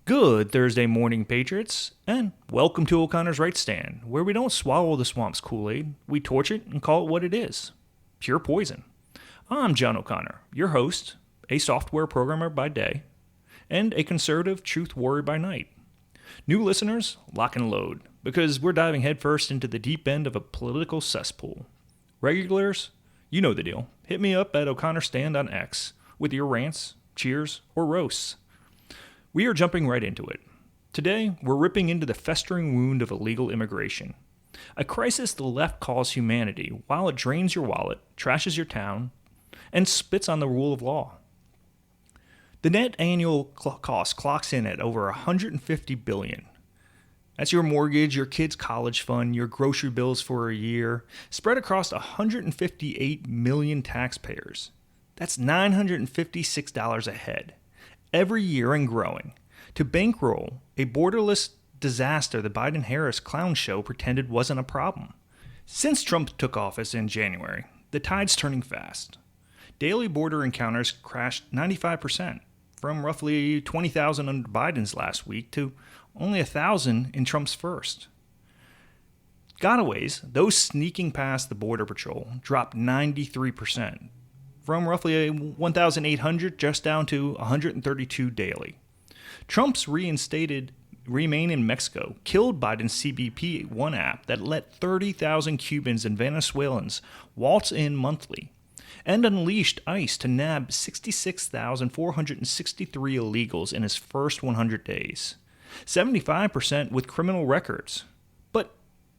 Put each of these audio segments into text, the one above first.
Good Thursday morning, Patriots, and welcome to O'Connor's Right Stand, where we don't swallow the swamp's Kool-Aid, we torch it and call it what it is: pure poison. I'm John O'Connor, your host, a software programmer by day, and a conservative truth warrior by night. New listeners, lock and load, because we're diving headfirst into the deep end of a political cesspool. Regulars, you know the deal. Hit me up at O'Connor Stand on X with your rants, cheers, or roasts. We are jumping right into it. Today, we're ripping into the festering wound of illegal immigration. A crisis the left calls humanity, while it drains your wallet, trashes your town, and spits on the rule of law. The net annual cost clocks in at over $150 billion. That's your mortgage, your kid's college fund, your grocery bills for a year, spread across 158 million taxpayers. That's $956 a head. Every year and growing, to bankroll a borderless disaster the Biden-Harris clown show pretended wasn't a problem. Since Trump took office in January, the tide's turning fast. Daily border encounters crashed 95%, from roughly 20,000 under Biden's last week to only 1,000 in Trump's first. Gotaways, those sneaking past the Border Patrol, dropped 93%. From roughly 1,800 just down to 132 daily. Trump's reinstated Remain in Mexico killed Biden's CBP One app that let 30,000 Cubans and Venezuelans waltz in monthly, and unleashed ICE to nab 66,463 illegals in his first 100 days, 75% with criminal records. But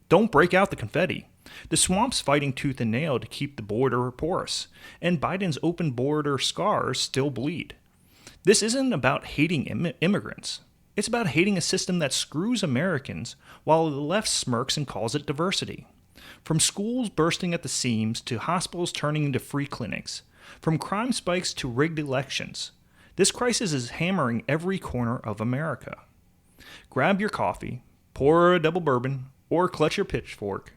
don't break out the confetti. The swamp's fighting tooth and nail to keep the border porous, and Biden's open border scars still bleed. This isn't about hating immigrants. It's about hating a system that screws Americans while the left smirks and calls it diversity. From schools bursting at the seams to hospitals turning into free clinics, from crime spikes to rigged elections, this crisis is hammering every corner of America. Grab your coffee, pour a double bourbon, or clutch your pitchfork.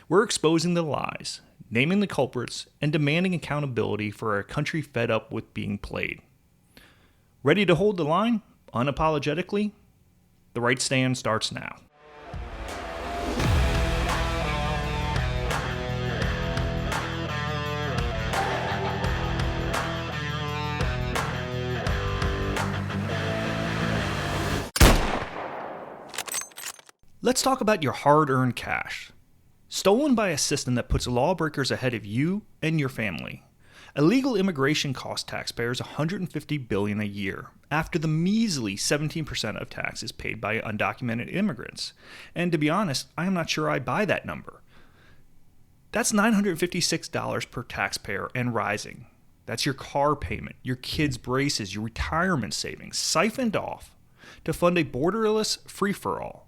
We're exposing the lies, naming the culprits, and demanding accountability for a country fed up with being played. Ready to hold the line, unapologetically? The Right Stand starts now. Let's talk about your hard-earned cash. Stolen by a system that puts lawbreakers ahead of you and your family. Illegal immigration costs taxpayers $150 billion a year, after the measly 17% of taxes paid by undocumented immigrants. And to be honest, I am not sure I buy that number. That's $956 per taxpayer and rising. That's your car payment, your kids' braces, your retirement savings, siphoned off to fund a borderless free-for-all.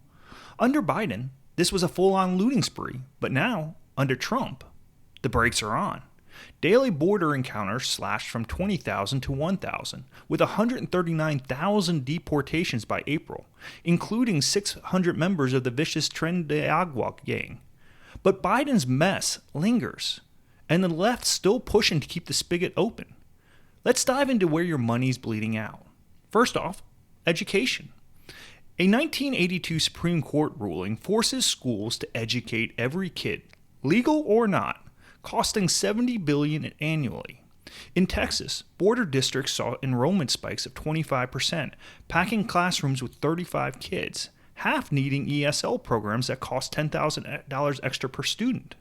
Under Biden, this was a full-on looting spree, but now, under Trump, the brakes are on. Daily border encounters slashed from 20,000 to 1,000, with 139,000 deportations by April, including 600 members of the vicious Tren de Agua gang. But Biden's mess lingers, and the left's still pushing to keep the spigot open. Let's dive into where your money's bleeding out. First off, education. A 1982 Supreme Court ruling forces schools to educate every kid, legal or not, costing $70 billion annually. In Texas, border districts saw enrollment spikes of 25%, packing classrooms with 35 kids, half needing ESL programs that cost $10,000 extra per student.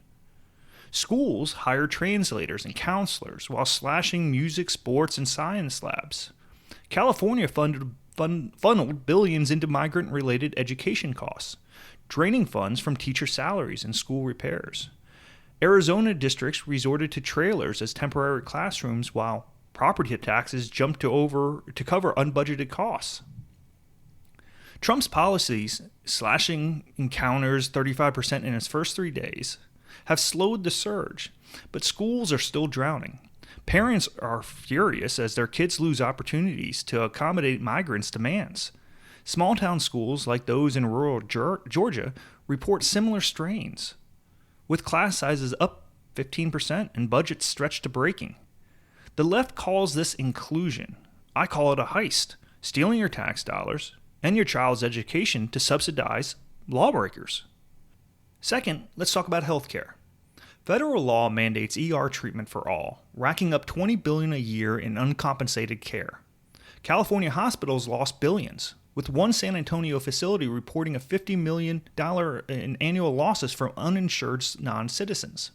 Schools hire translators and counselors while slashing music, sports, and science labs. California funneled billions into migrant-related education costs, draining funds from teacher salaries and school repairs. Arizona districts resorted to trailers as temporary classrooms while property taxes jumped to cover unbudgeted costs. Trump's policies, slashing encounters 35% in his first 3 days, have slowed the surge, but schools are still drowning. Parents are furious as their kids lose opportunities to accommodate migrants' demands. Small-town schools like those in rural Georgia report similar strains, with class sizes up 15% and budgets stretched to breaking. The left calls this inclusion. I call it a heist, stealing your tax dollars, and your child's education to subsidize lawbreakers. Second, let's talk about healthcare. Federal law mandates ER treatment for all, racking up $20 billion a year in uncompensated care. California hospitals lost billions, with one San Antonio facility reporting a $50 million in annual losses from uninsured non-citizens.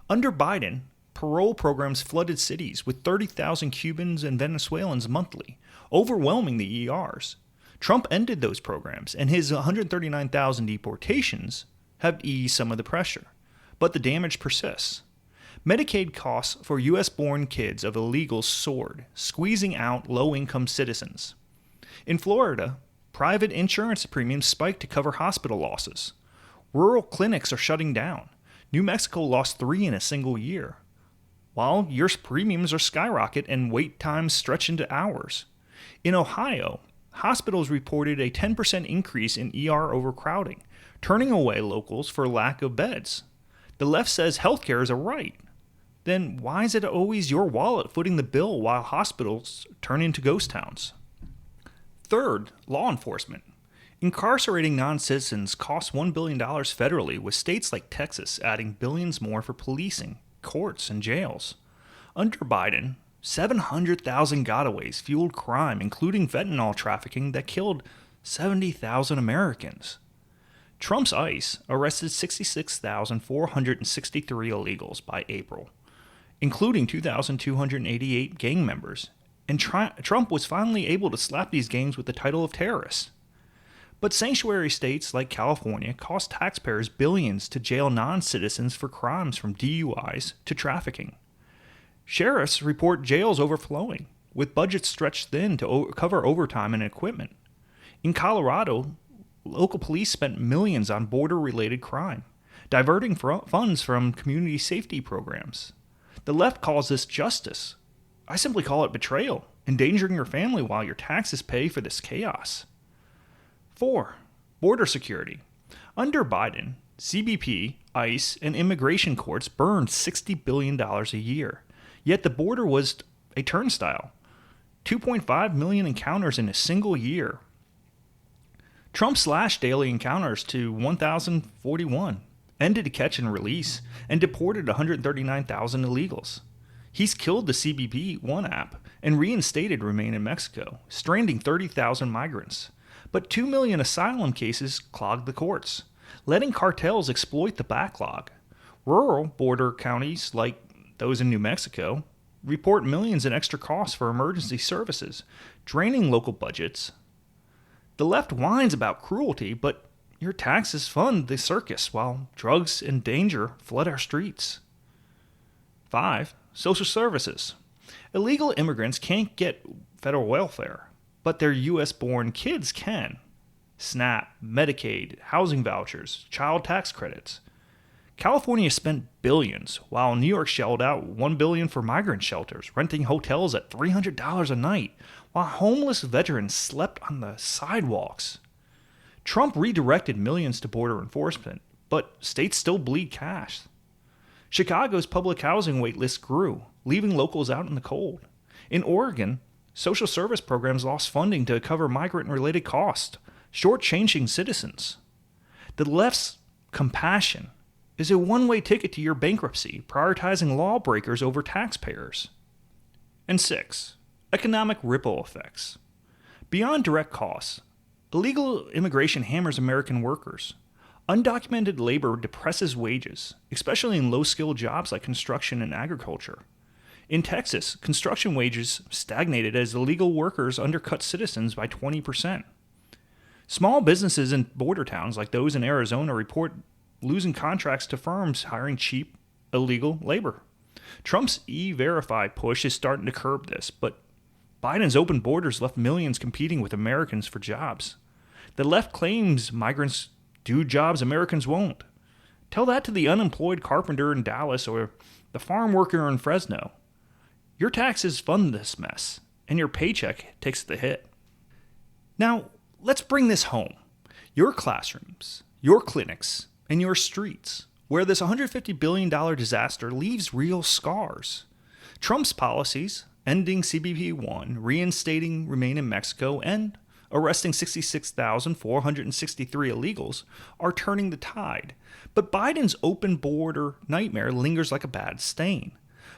Under Biden, parole programs flooded cities with 30,000 Cubans and Venezuelans monthly, overwhelming the ERs. Trump ended those programs, and his 139,000 deportations have eased some of the pressure. But the damage persists. Medicaid costs for U.S.-born kids of illegals soared, squeezing out low-income citizens. In Florida, private insurance premiums spiked to cover hospital losses. Rural clinics are shutting down. New Mexico lost 3 in a single year, while your premiums are skyrocket and wait times stretch into hours. In Ohio, hospitals reported a 10% increase in ER overcrowding, turning away locals for lack of beds. The left says healthcare is a right. Then why is it always your wallet footing the bill while hospitals turn into ghost towns? Third, law enforcement. Incarcerating non-citizens costs $1 billion federally, with states like Texas adding billions more for policing, courts, and jails. Under Biden, 700,000 gotaways fueled crime, including fentanyl trafficking that killed 70,000 Americans. Trump's ICE arrested 66,463 illegals by April, including 2,288 gang members, and Trump was finally able to slap these gangs with the title of terrorists. But sanctuary states like California cost taxpayers billions to jail non-citizens for crimes from DUIs to trafficking. Sheriffs report jails overflowing, with budgets stretched thin to cover overtime and equipment. In Colorado, local police spent millions on border-related crime, diverting funds from community safety programs. The left calls this justice. I simply call it betrayal, endangering your family while your taxes pay for this chaos. 4. Border security. Under Biden, CBP, ICE, and immigration courts burned $60 billion a year, yet the border was a turnstile. 2.5 million encounters in a single year. Trump slashed daily encounters to 1,041, ended catch and release, and deported 139,000 illegals. He's killed the CBP One app and reinstated Remain in Mexico, stranding 30,000 migrants. But 2 million asylum cases clogged the courts, letting cartels exploit the backlog. Rural border counties, like those in New Mexico, report millions in extra costs for emergency services, draining local budgets. The left whines about cruelty, but your taxes fund the circus while drugs and danger flood our streets. 5. Social services. Illegal immigrants can't get federal welfare, but their U.S.-born kids can. SNAP, Medicaid, housing vouchers, child tax credits. California spent billions, while New York shelled out $1 billion for migrant shelters, renting hotels at $300 a night, while homeless veterans slept on the sidewalks. Trump redirected millions to border enforcement, but states still bleed cash. Chicago's public housing wait list grew, leaving locals out in the cold. In Oregon, social service programs lost funding to cover migrant-related costs, shortchanging citizens. The left's compassion is a one-way ticket to your bankruptcy, prioritizing lawbreakers over taxpayers. And 6. Economic ripple effects. Beyond direct costs, illegal immigration hammers American workers. Undocumented labor depresses wages, especially in low-skilled jobs like construction and agriculture. In Texas, construction wages stagnated as illegal workers undercut citizens by 20%. Small businesses in border towns like those in Arizona report losing contracts to firms hiring cheap, illegal labor. Trump's E-Verify push is starting to curb this, but Biden's open borders left millions competing with Americans for jobs. The left claims migrants do jobs Americans won't. Tell that to the unemployed carpenter in Dallas or the farm worker in Fresno. Your taxes fund this mess, and your paycheck takes the hit. Now, let's bring this home. Your classrooms, your clinics, and your streets, where this $150 billion disaster leaves real scars. Trump's policies, ending CBP One, reinstating Remain in Mexico, and arresting 66,463 illegals, are turning the tide. But Biden's open border nightmare lingers like a bad stain.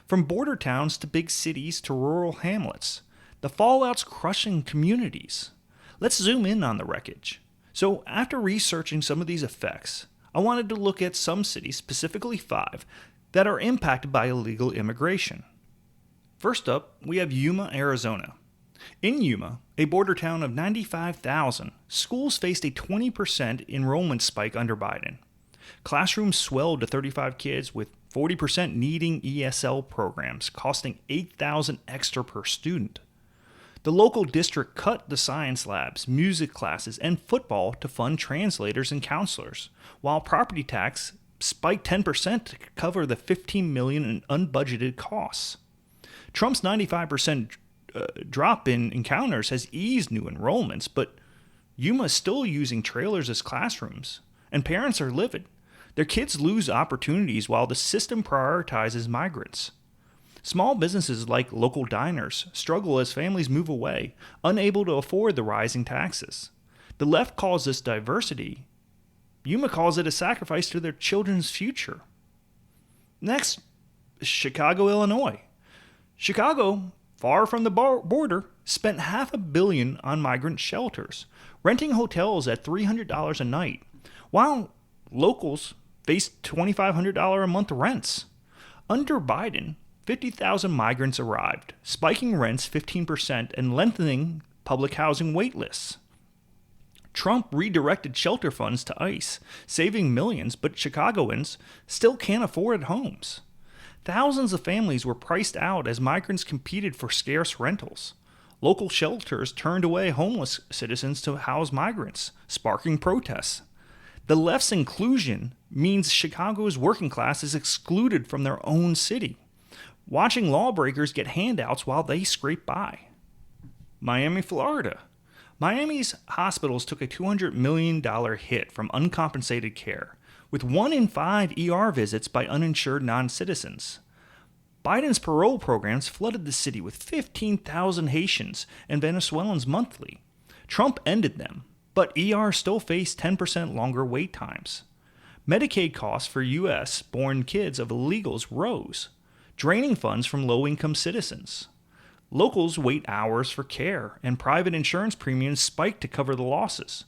From border towns to big cities to rural hamlets, the fallout's crushing communities. Let's zoom in on the wreckage. So, after researching some of these effects, I wanted to look at some cities, specifically 5, that are impacted by illegal immigration. First up, we have Yuma, Arizona. In Yuma, a border town of 95,000, schools faced a 20% enrollment spike under Biden. Classrooms swelled to 35 kids, with 40% needing ESL programs, costing $8,000 extra per student. The local district cut the science labs, music classes, and football to fund translators and counselors, while property tax spiked 10% to cover the $15 million in unbudgeted costs. Trump's 95% drop in encounters has eased new enrollments, but Yuma is still using trailers as classrooms, and parents are livid. Their kids lose opportunities while the system prioritizes migrants. Small businesses like local diners struggle as families move away, unable to afford the rising taxes. The left calls this diversity. Yuma calls it a sacrifice to their children's future. Next, Chicago, Illinois. Chicago, far from the border, spent $500 million on migrant shelters, renting hotels at $300 a night, while locals faced $2,500 a month rents. Under Biden, 50,000 migrants arrived, spiking rents 15% and lengthening public housing wait lists. Trump redirected shelter funds to ICE, saving millions, but Chicagoans still can't afford homes. Thousands of families were priced out as migrants competed for scarce rentals. Local shelters turned away homeless citizens to house migrants, sparking protests. The left's inclusion means Chicago's working class is excluded from their own city, watching lawbreakers get handouts while they scrape by. Miami, Florida. Miami's hospitals took a $200 million hit from uncompensated care, with 1 in 5 ER visits by uninsured non-citizens. Biden's parole programs flooded the city with 15,000 Haitians and Venezuelans monthly. Trump ended them, but ER still faced 10% longer wait times. Medicaid costs for U.S.-born kids of illegals rose, draining funds from low-income citizens. Locals wait hours for care, and private insurance premiums spike to cover the losses.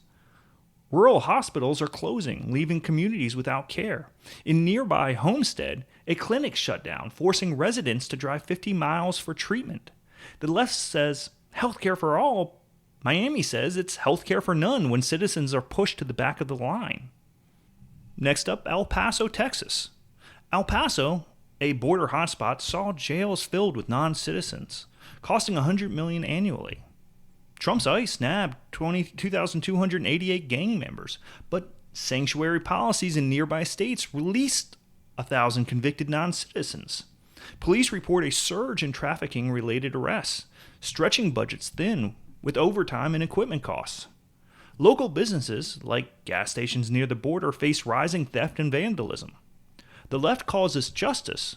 Rural hospitals are closing, leaving communities without care. In nearby Homestead, a clinic shut down, forcing residents to drive 50 miles for treatment. The left says healthcare for all. Miami says it's healthcare for none when citizens are pushed to the back of the line. Next up, El Paso, Texas. El Paso, a border hotspot, saw jails filled with non-citizens, costing $100 million annually. Trump's ICE nabbed 2,288 gang members, but sanctuary policies in nearby states released 1,000 convicted non-citizens. Police report a surge in trafficking-related arrests, stretching budgets thin with overtime and equipment costs. Local businesses, like gas stations near the border, face rising theft and vandalism. The left calls this justice.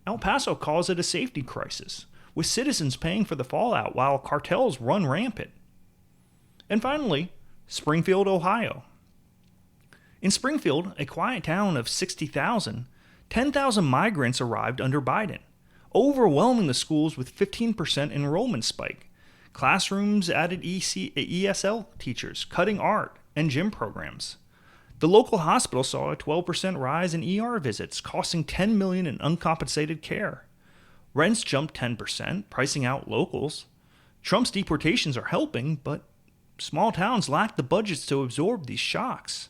El Paso calls it a safety crisis, with citizens paying for the fallout while cartels run rampant. And finally, Springfield, Ohio. In Springfield, a quiet town of 60,000, 10,000 migrants arrived under Biden, overwhelming the schools with 15% enrollment spike. Classrooms added ESL teachers, cutting art and gym programs. The local hospital saw a 12% rise in ER visits, costing $10 million in uncompensated care. Rents jumped 10%, pricing out locals. Trump's deportations are helping, but small towns lack the budgets to absorb these shocks.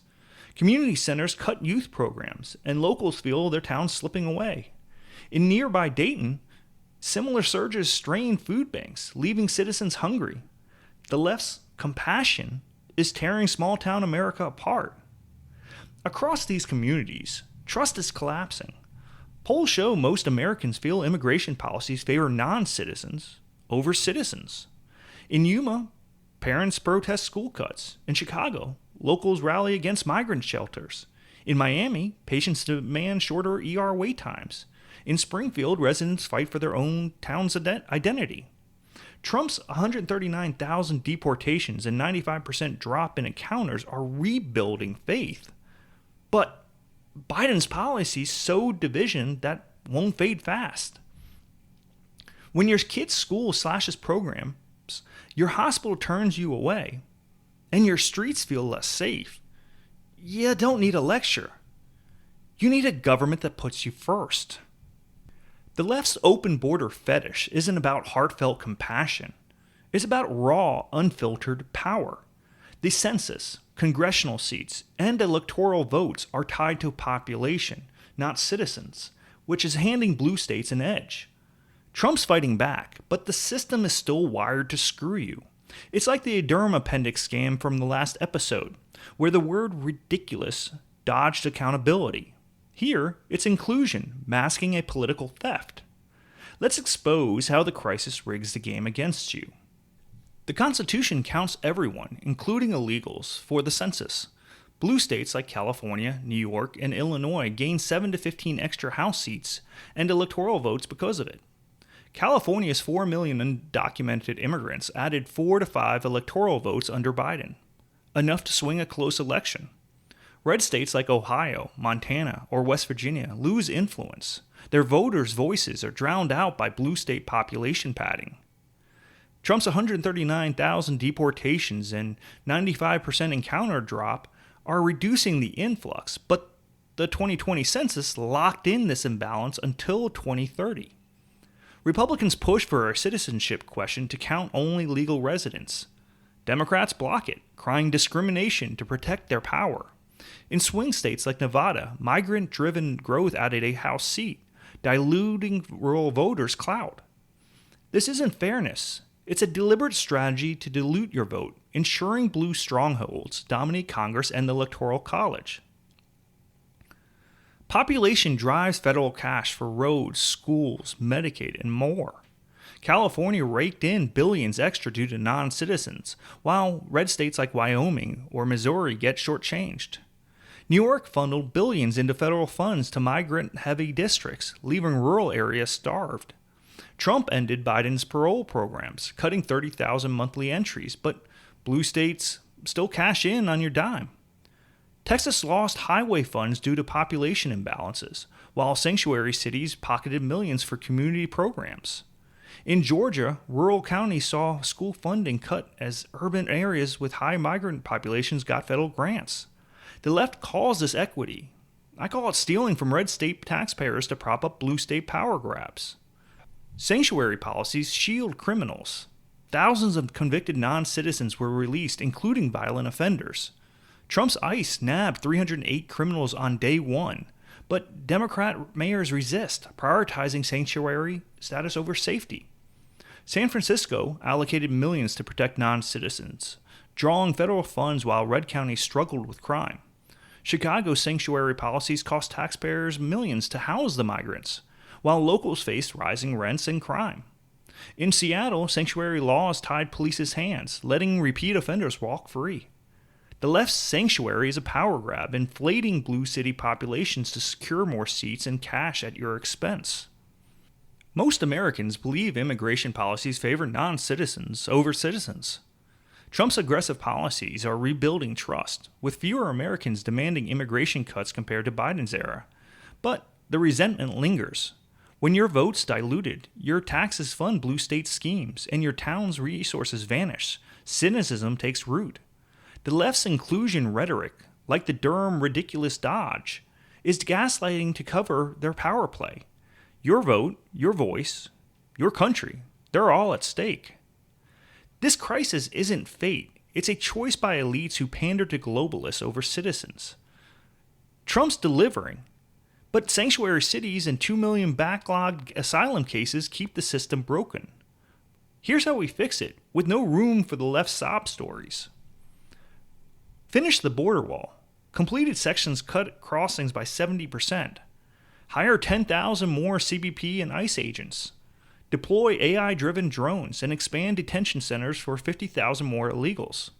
Community centers cut youth programs, and locals feel their towns slipping away. In nearby Dayton, similar surges strain food banks, leaving citizens hungry. The left's compassion is tearing small-town America apart. Across these communities, trust is collapsing. Polls show most Americans feel immigration policies favor non-citizens over citizens. In Yuma, parents protest school cuts. In Chicago, locals rally against migrant shelters. In Miami, patients demand shorter ER wait times. In Springfield, residents fight for their own town's identity. Trump's 139,000 deportations and 95% drop in encounters are rebuilding faith. But Biden's policies sow division that won't fade fast. When your kid's school slashes programs, your hospital turns you away, and your streets feel less safe, you don't need a lecture. You need a government that puts you first. The left's open border fetish isn't about heartfelt compassion. It's about raw, unfiltered power. The census, congressional seats, and electoral votes are tied to population, not citizens, which is handing blue states an edge. Trump's fighting back, but the system is still wired to screw you. It's like the derm appendix scam from the last episode, where the word ridiculous dodged accountability. Here, it's inclusion, masking a political theft. Let's expose how the crisis rigs the game against you. The Constitution counts everyone, including illegals, for the census. Blue states like California, New York, and Illinois gain 7 to 15 extra House seats and electoral votes because of it. California's 4 million undocumented immigrants added 4 to 5 electoral votes under Biden, enough to swing a close election. Red states like Ohio, Montana, or West Virginia lose influence. Their voters' voices are drowned out by blue state population padding. Trump's 139,000 deportations and 95% encounter drop are reducing the influx, but the 2020 census locked in this imbalance until 2030. Republicans push for a citizenship question to count only legal residents. Democrats block it, crying discrimination to protect their power. In swing states like Nevada, migrant-driven growth added a House seat, diluting rural voters' clout. This isn't fairness. It's a deliberate strategy to dilute your vote, ensuring blue strongholds dominate Congress and the Electoral College. Population drives federal cash for roads, schools, Medicaid, and more. California raked in billions extra due to non-citizens, while red states like Wyoming or Missouri get shortchanged. New York funneled billions into federal funds to migrant-heavy districts, leaving rural areas starved. Trump ended Biden's parole programs, cutting 30,000 monthly entries, but blue states still cash in on your dime. Texas lost highway funds due to population imbalances, while sanctuary cities pocketed millions for community programs. In Georgia, rural counties saw school funding cut as urban areas with high migrant populations got federal grants. The left calls this equity. I call it stealing from red state taxpayers to prop up blue state power grabs. Sanctuary policies shield criminals. Thousands of convicted non-citizens were released, including violent offenders. Trump's ICE nabbed 308 criminals on day one, but Democrat mayors resist, prioritizing sanctuary status over safety. San Francisco allocated millions to protect non-citizens, drawing federal funds while red counties struggled with crime. Chicago's sanctuary policies cost taxpayers millions to house the migrants, while locals faced rising rents and crime. In Seattle, sanctuary laws tied police's hands, letting repeat offenders walk free. The left's sanctuary is a power grab, inflating blue city populations to secure more seats and cash at your expense. Most Americans believe immigration policies favor non-citizens over citizens. Trump's aggressive policies are rebuilding trust, with fewer Americans demanding immigration cuts compared to Biden's era. But the resentment lingers. When your vote's diluted, your taxes fund blue state schemes, and your town's resources vanish, cynicism takes root. The left's inclusion rhetoric, like the Durham ridiculous dodge, is gaslighting to cover their power play. Your vote, your voice, your country, they're all at stake. This crisis isn't fate. It's a choice by elites who pander to globalists over citizens. Trump's delivering, but sanctuary cities and 2 million backlogged asylum cases keep the system broken. Here's how we fix it, with no room for the left's sob stories. Finish the border wall. Completed sections cut crossings by 70%. Hire 10,000 more CBP and ICE agents. Deploy AI-driven drones and expand detention centers for 50,000 more illegals.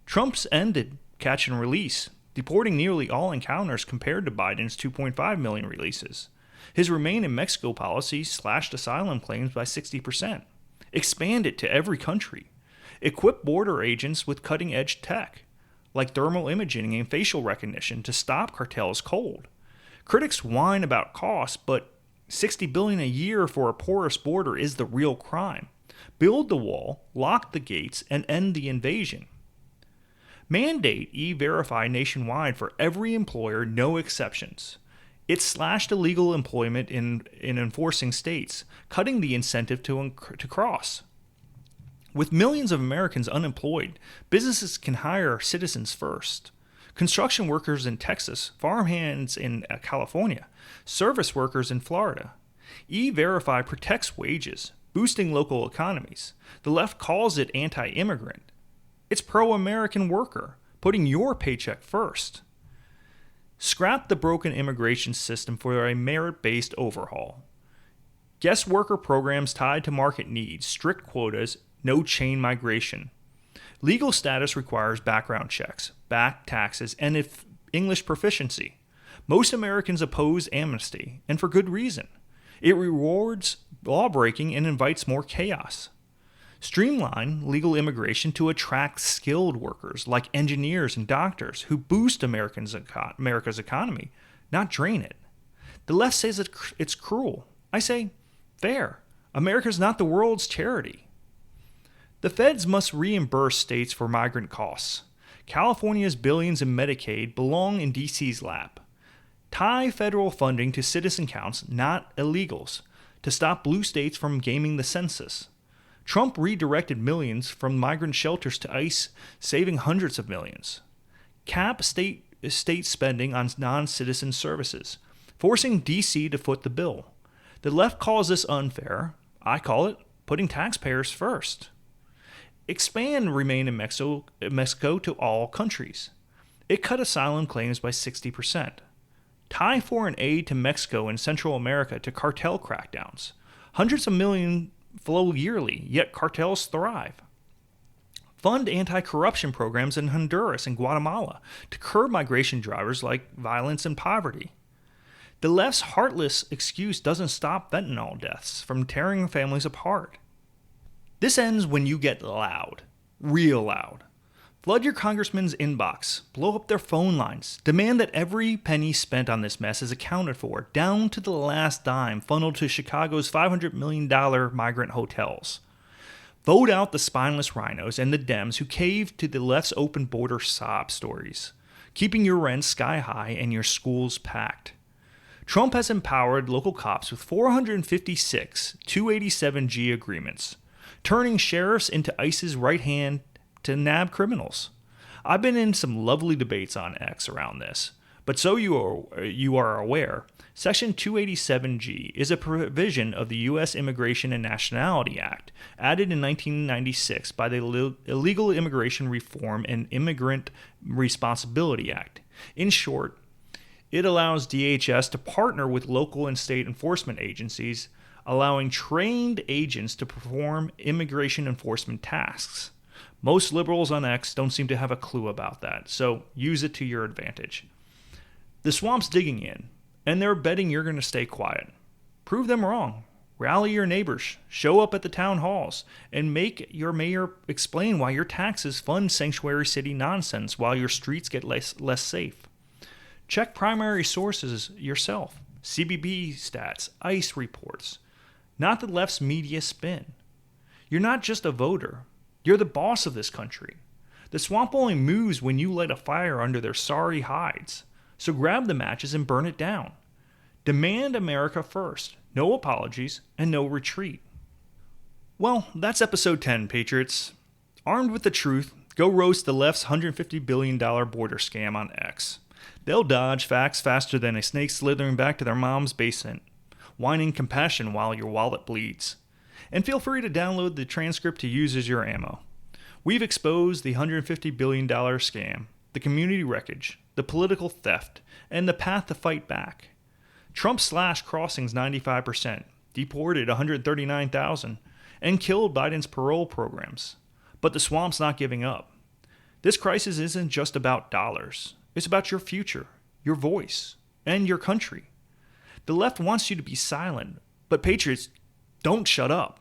Trump's ended catch and release, deporting nearly all encounters compared to Biden's 2.5 million releases. His Remain in Mexico policy slashed asylum claims by 60%. Expand it to every country. Equip border agents with cutting-edge tech, like thermal imaging and facial recognition, to stop cartels cold. Critics whine about costs, but $60 billion a year for a porous border is the real crime. Build the wall, lock the gates, and end the invasion. Mandate e-verify nationwide for every employer, no exceptions. It slashed illegal employment in enforcing states, cutting the incentive to cross. With millions of Americans unemployed, businesses can hire citizens first. Construction workers in Texas, farmhands in California, service workers in Florida. E-Verify protects wages, boosting local economies. The left calls it anti-immigrant. It's pro-American worker, putting your paycheck first. Scrap the broken immigration system for a merit-based overhaul. Guest worker programs tied to market needs, strict quotas, no chain migration. Legal status requires background checks, back taxes, and English proficiency. Most Americans oppose amnesty, and for good reason. It rewards lawbreaking and invites more chaos. Streamline legal immigration to attract skilled workers like engineers and doctors who boost America's economy, not drain it. The left says it's cruel. I say, fair. America's not the world's charity. The feds must reimburse states for migrant costs. California's billions in Medicaid belong in D.C.'s lap. Tie federal funding to citizen counts, not illegals, to stop blue states from gaming the census. Trump redirected millions from migrant shelters to ICE, saving hundreds of millions. Cap state spending on non-citizen services, forcing D.C. to foot the bill. The left calls this unfair. I call it putting taxpayers first. Expand Remain in Mexico to all countries. It cut asylum claims by 60%. Tie foreign aid to Mexico and Central America to cartel crackdowns. Hundreds of millions flow yearly, yet cartels thrive. Fund anti-corruption programs in Honduras and Guatemala to curb migration drivers like violence and poverty. The left's heartless excuse doesn't stop fentanyl deaths from tearing families apart. This ends when you get loud, real loud. Flood your congressman's inbox, blow up their phone lines, demand that every penny spent on this mess is accounted for, down to the last dime funneled to Chicago's $500 million migrant hotels. Vote out the spineless rhinos and the Dems who caved to the left's open border sob stories, keeping your rents sky high and your schools packed. Trump has empowered local cops with 456 287G agreements, turning sheriffs into ICE's right hand to nab criminals. I've been in some lovely debates on X around this, but so you are aware, Section 287G is a provision of the U.S. Immigration and Nationality Act, added in 1996 by the Illegal Immigration Reform and Immigrant Responsibility Act. In short, it allows DHS to partner with local and state enforcement agencies, allowing trained agents to perform immigration enforcement tasks. Most liberals on X don't seem to have a clue about that, so use it to your advantage. The swamp's digging in, and they're betting you're going to stay quiet. Prove them wrong. Rally your neighbors, show up at the town halls, and make your mayor explain why your taxes fund sanctuary city nonsense while your streets get less safe. Check primary sources yourself. CBP stats, ICE reports. Not the left's media spin. You're not just a voter. You're the boss of this country. The swamp only moves when you light a fire under their sorry hides. So grab the matches and burn it down. Demand America first. No apologies and no retreat. Well, that's episode 10, Patriots. Armed with the truth, go roast the left's $150 billion border scam on X. They'll dodge facts faster than a snake slithering back to their mom's basement, whining compassion while your wallet bleeds. And feel free to download the transcript to use as your ammo. We've exposed the $150 billion scam, the community wreckage, the political theft, and the path to fight back. Trump slashed crossings 95%, deported 139,000, and killed Biden's parole programs. But the swamp's not giving up. This crisis isn't just about dollars. It's about your future, your voice, and your country. The left wants you to be silent, but patriots, don't shut up.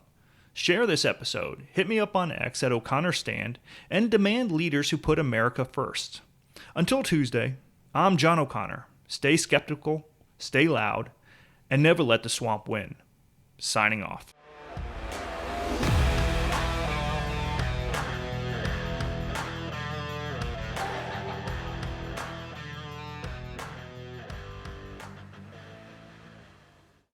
Share this episode, hit me up on X at O'Connor Stand, and demand leaders who put America first. Until Tuesday, I'm John O'Connor. Stay skeptical, stay loud, and never let the swamp win. Signing off.